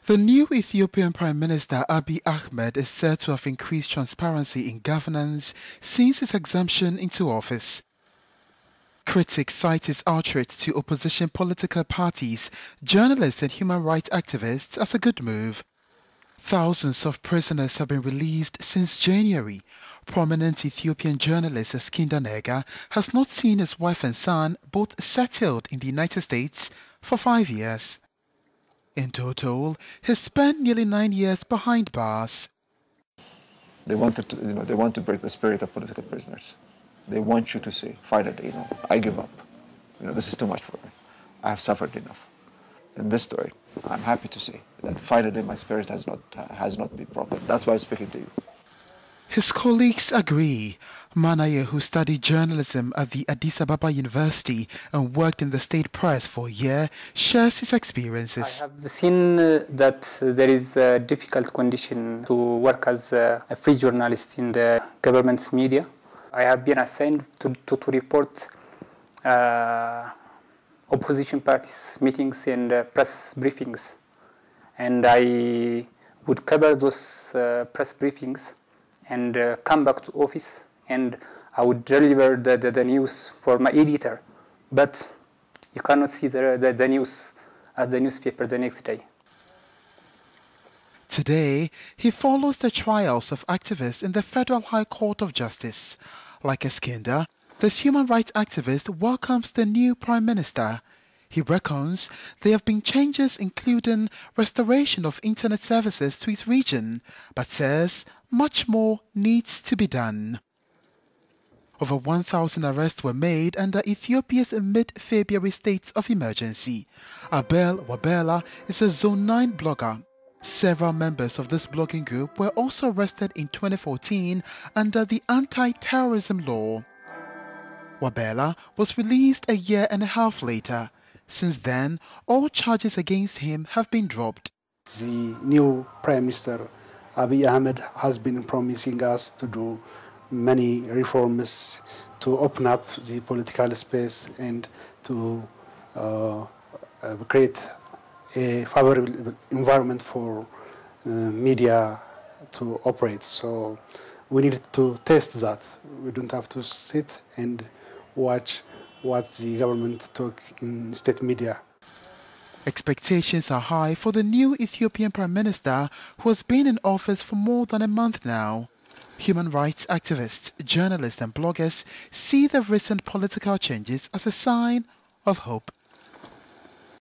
The new Ethiopian Prime Minister Abiy Ahmed is said to have increased transparency in governance since his exemption into office. Critics cite his outreach to opposition political parties, journalists and human rights activists as a good move. Thousands of prisoners have been released since January. Prominent Ethiopian journalist Eskinder Nega has not seen his wife and son, both settled in the United States, for 5 years. In total, he spent nearly 9 years behind bars. They want to break the spirit of political prisoners. They want you to say, finally, I give up. This is too much for me. I have suffered enough. In this story, I'm happy to say that finally my spirit has not been broken. That's why I'm speaking to you. His colleagues agree. Manaye, who studied journalism at the Addis Ababa University and worked in the state press for a year, shares his experiences. I have seen that there is a difficult condition to work as a free journalist in the government's media. I have been assigned to report opposition parties' meetings and press briefings. And I would cover those press briefings and come back to office, and I would deliver the news for my editor. But you cannot see the news at the newspaper the next day. Today, he follows the trials of activists in the Federal High Court of Justice. Like Eskinder, this human rights activist welcomes the new Prime Minister. He reckons there have been changes including restoration of internet services to his region, but says much more needs to be done. Over 1,000 arrests were made under Ethiopia's mid-February state of emergency. Abel Wabela is a Zone 9 blogger. Several members of this blogging group were also arrested in 2014 under the anti-terrorism law. Wabela was released a year and a half later. Since then, all charges against him have been dropped. The new Prime Minister Abiy Ahmed has been promising us to do many reforms to open up the political space and to create a favorable environment for media to operate. So we need to test that. We don't have to sit and watch what the government took in state media. Expectations are high for the new Ethiopian Prime Minister, who has been in office for more than a month now. Human rights activists, journalists and bloggers see the recent political changes as a sign of hope.